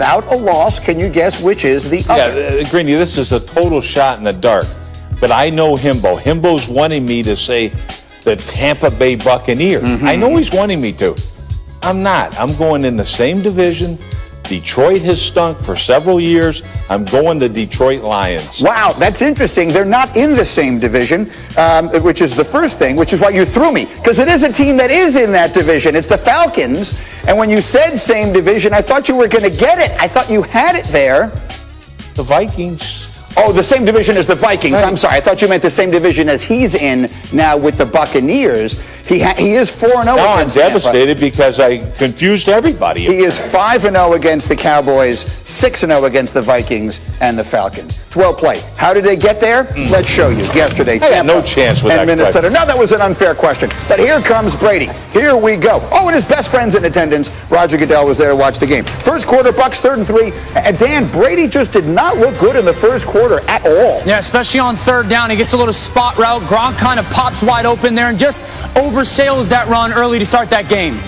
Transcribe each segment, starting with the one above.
Without a loss, can you guess which is the other? Yeah, Greeny, this is a total shot in the dark. But I know Himbo. Himbo's wanting me to say the Tampa Bay Buccaneers. I know he's wanting me to. I'm not. I'm going in the same division. Detroit has stunk for several years. I'm going the Detroit Lions. Wow, that's interesting. They're not in the same division, which is the first thing, which is why you threw me, because it is a team that is in that division. It's the Falcons. And when you said same division, I thought you were going to get it. I thought you had it there. The Vikings. Oh, the same division as the Vikings. Right. I'm sorry. I thought you meant the same division as he's in now with the Buccaneers. He is 4-0 now against I'm devastated because I confused everybody. He is 5-0 against the Cowboys, 6-0 against the Vikings and the Falcons. It's well played. How did they get there? Let's show you. Yesterday, I had no chance with that Minnesota. question. No, that was an unfair question. But here comes Brady. Here we go. Oh, and his best friend's in attendance. Roger Goodell was there to watch the game. First quarter, Bucks 3rd and 3. And Dan, Brady just did not look good in the first quarter at all. Yeah, especially on 3rd down. He gets a little spot route. Gronk kind of pops wide open there and just oversails that run early to start that game.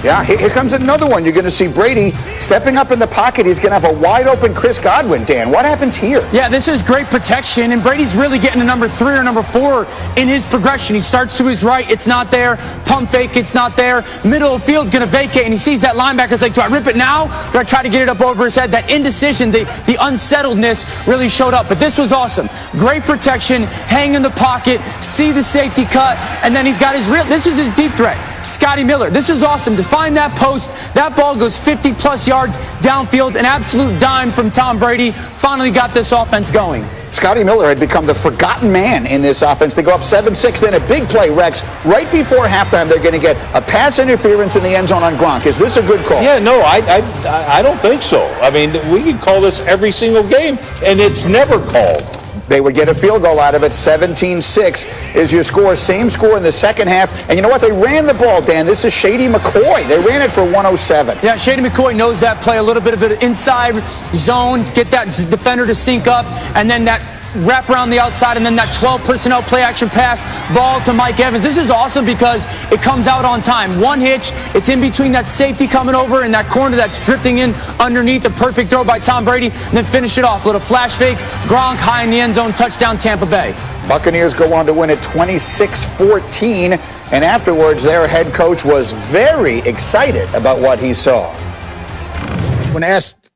Yeah, here comes another one. You're going to see Brady stepping up in the pocket. He's going to have a wide-open Chris Godwin. Dan, what happens here? Yeah, this is great protection, and Brady's really getting to number 3 or number 4 in his progression. He starts to his right. It's not there. Pump fake. It's not there. Middle of the field's going to vacate, and he sees that linebacker. It's like, do I rip it now? Do I try to get it up over his head? That indecision, the unsettledness really showed up. But this was awesome. Great protection. Hang in the pocket. See the safety cut, and then he's got his real. This is his deep threat. Scotty Miller. This is awesome. To find that post, that ball goes 50-plus yards downfield. An absolute dime from Tom Brady. Finally got this offense going. Scotty Miller had become the forgotten man in this offense. They go up 7-6, then a big play, Rex. Right before halftime, they're going to get a pass interference in the end zone on Gronk. Is this a good call? Yeah, no, I don't think so. I mean, we can call this every single game, and it's never called. They would get a field goal out of it. 17-6 is your score. Same score in the second half. And you know what? They ran the ball, Dan. This is Shady McCoy. They ran it for 107. Yeah, Shady McCoy knows that play. A little bit of an inside zone. Get that defender to sync up. And then that wrap around the outside, and then that 12 personnel play action pass ball to Mike Evans. This is awesome because it comes out on time. One hitch, it's in between that safety coming over and that corner that's drifting in underneath. A perfect throw by Tom Brady, and then finish it off. Little flash fake, Gronk high in the end zone, touchdown Tampa Bay. Buccaneers go on to win it 26-14, and afterwards their head coach was very excited about what he saw. When asked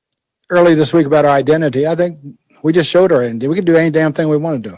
early this week about our identity, I think we just showed our identity. We can do any damn thing we want to do.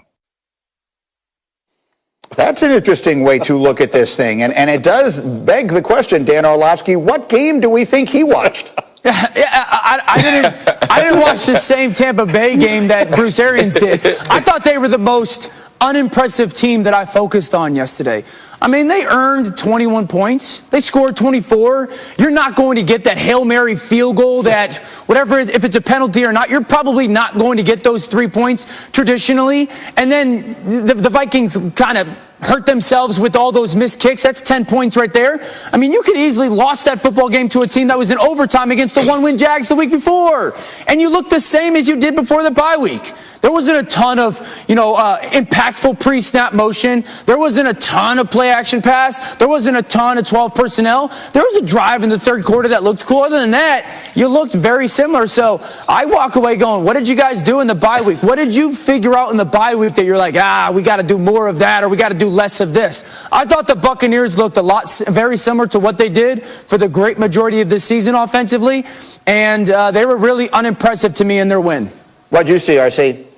That's an interesting way to look at this thing. And it does beg the question, Dan Orlovsky, what game do we think he watched? I didn't watch the same Tampa Bay game that Bruce Arians did. I thought they were the most unimpressive team that I focused on yesterday. I mean, they earned 21 points. They scored 24. You're not going to get that Hail Mary field goal that whatever, if it's a penalty or not, you're probably not going to get those 3 points traditionally. And then the Vikings kind of hurt themselves with all those missed kicks. That's 10 points right there. I mean, you could easily lost that football game to a team that was in overtime against the 1-win Jags the week before. And you look the same as you did before the bye week. There wasn't a ton of, impactful pre-snap motion. There wasn't a ton of play-action pass. There wasn't a ton of 12 personnel. There was a drive in the third quarter that looked cool. Other than that, you looked very similar. So I walk away going, what did you guys do in the bye week? What did you figure out in the bye week that you're like, we got to do more of that or we got to do less of this? I thought the Buccaneers looked very similar to what they did for the great majority of this season offensively. And they were really unimpressive to me in their win. What'd you see, RC?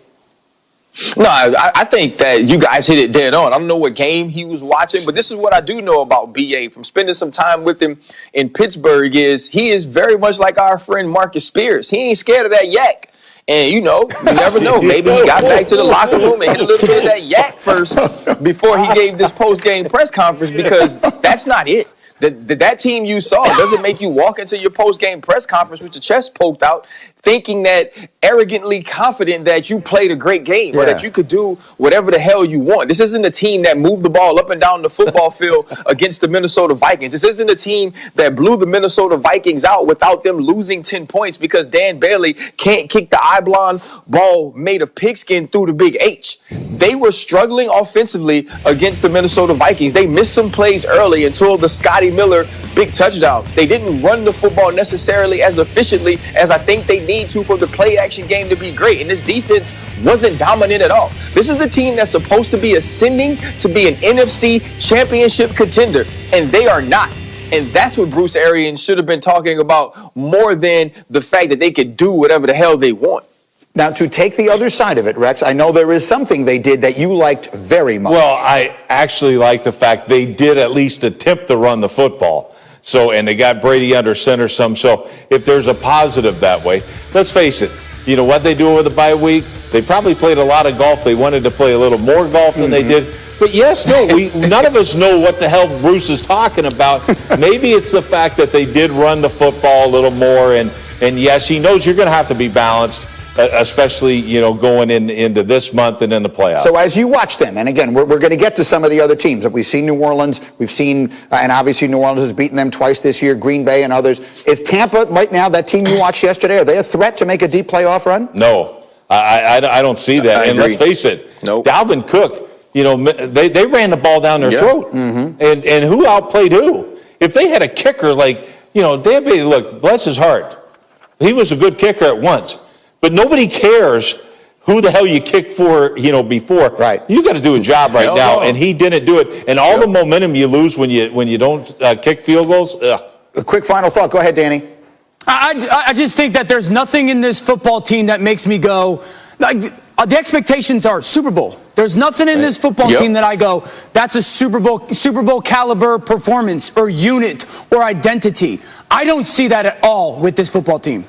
No, I think that you guys hit it dead on. I don't know what game he was watching, but this is what I do know about BA from spending some time with him in Pittsburgh is he is very much like our friend Marcus Spears. He ain't scared of that yak. And, you never know. Maybe he got back to the locker room and hit a little bit of that yak first before he gave this post-game press conference because that's not it. That team you saw doesn't make you walk into your post-game press conference with your chest poked out thinking that arrogantly confident that you played a great game or that you could do whatever the hell you want. This isn't a team that moved the ball up and down the football field against the Minnesota Vikings. This isn't a team that blew the Minnesota Vikings out without them losing 10 points because Dan Bailey can't kick the oblong ball made of pigskin through the big H. they were struggling offensively against the Minnesota Vikings. They missed some plays early until the Scotty Miller big touchdown. They didn't run the football necessarily as efficiently as I think they need to for the play action game to be great. And this defense wasn't dominant at all. This is the team that's supposed to be ascending to be an NFC championship contender, and they are not. And that's what Bruce Arians should have been talking about more than the fact that they could do whatever the hell they want. Now, to take the other side of it, Rex, I know there is something they did that you liked very much. Well, I actually like the fact they did at least attempt to run the football. So, and they got Brady under center some. So if there's a positive that way, let's face it, you know what they do over the bye week? They probably played a lot of golf. They wanted to play a little more golf than they did. But yes, no, none of us know what the hell Bruce is talking about. Maybe it's the fact that they did run the football a little more. And yes, he knows you're going to have to be balanced, especially, you know, going into this month and in the playoffs. So as you watch them, and again, we're going to get to some of the other teams. We've seen New Orleans, we've seen, and obviously New Orleans has beaten them twice this year, Green Bay and others. Is Tampa right now, that team you watched yesterday, are they a threat to make a deep playoff run? No, I don't see that. And let's face it, Dalvin Cook, you know, they ran the ball down their throat. And who outplayed who? If they had a kicker like, you know, look, bless his heart, he was a good kicker at once. But nobody cares who the hell you kick for, you know, before. Right. You got to do a job right now, and he didn't do it. And all the momentum you lose when you don't kick field goals. A quick final thought. Go ahead, Danny. I just think that there's nothing in this football team that makes me go, like, the expectations are Super Bowl. There's nothing in this football team that I go, that's a Super Bowl caliber performance or unit or identity. I don't see that at all with this football team.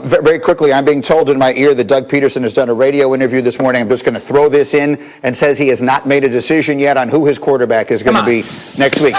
Very quickly, I'm being told in my ear that Doug Peterson has done a radio interview this morning. I'm just going to throw this in and says he has not made a decision yet on who his quarterback is going to be next week.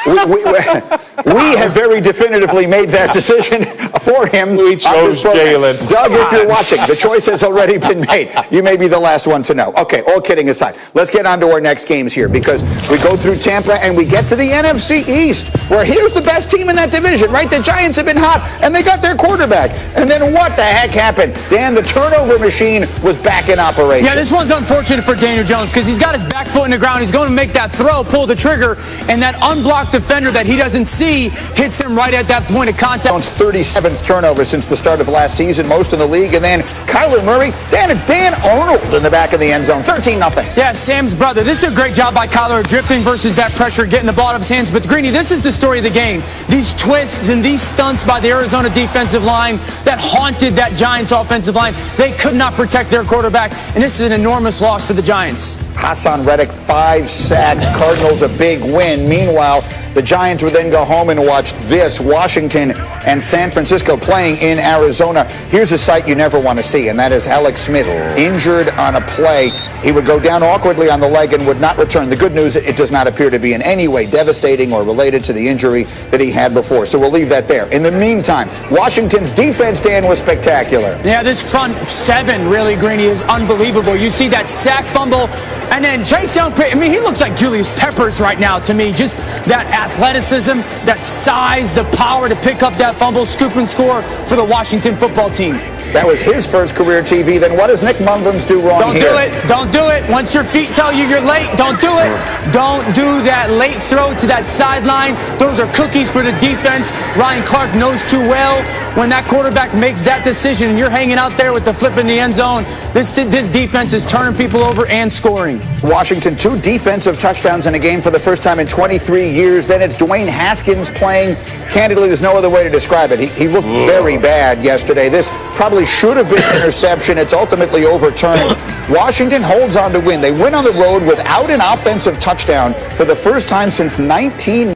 We have very definitively made that decision for him. We chose Jalen. Doug, if you're watching, the choice has already been made. You may be the last one to know. Okay, all kidding aside, let's get on to our next games here, because we go through Tampa and we get to the NFC East, where here's the best team in that division, right? The Giants have been hot, and they got their quarterback. And then what the heck happened? Dan, the turnover machine was back in operation. Yeah, this one's unfortunate for Daniel Jones, because he's got his back foot in the ground. He's going to make that throw, pull the trigger, and that unblocked defender that he doesn't see hits him right at that point of contact. 37th turnover since the start of last season, most in the league. And then Kyler Murray, it's Dan Arnold in the back of the end zone, 13-0. Yeah, Sam's brother. This is a great job by Kyler, drifting versus that pressure, getting the ball out of his hands. But Greeny, this is the story of the game. These twists and these stunts by the Arizona defensive line that haunted that Giants offensive line. They could not protect their quarterback, and this is an enormous loss for the Giants. Hassan Reddick, 5 sacks. Cardinals a big win. Meanwhile, the Giants would then go home and watch this. Washington and San Francisco playing in Arizona. Here's a sight you never want to see, and that is Alex Smith injured on a play. He would go down awkwardly on the leg and would not return. The good news, it does not appear to be in any way devastating or related to the injury that he had before. So we'll leave that there. In the meantime, Washington's defense, Dan, was spectacular. Yeah, this front seven, really, Greeny, is unbelievable. You see that sack fumble, and then Chase Young, I mean, he looks like Julius Peppers right now to me. Just that athleticism, that size, the power to pick up that fumble, scoop and score for the Washington football team. That was his first career TV. Then what does Nick Mullins do wrong here? Don't do it. Once your feet tell you you're late, don't do it. Don't do that late throw to that sideline. Those are cookies for the defense. Ryan Clark knows too well when that quarterback makes that decision and you're hanging out there with the flip in the end zone. This defense is turning people over and scoring. Washington, 2 defensive touchdowns in a game for the first time in 23 years. Then it's Dwayne Haskins playing. Candidly, there's no other way to describe it. He looked very bad yesterday. This probably should have been an interception. It's ultimately overturned. Washington holds on to win. They win on the road without an offensive touchdown for the first time since 19...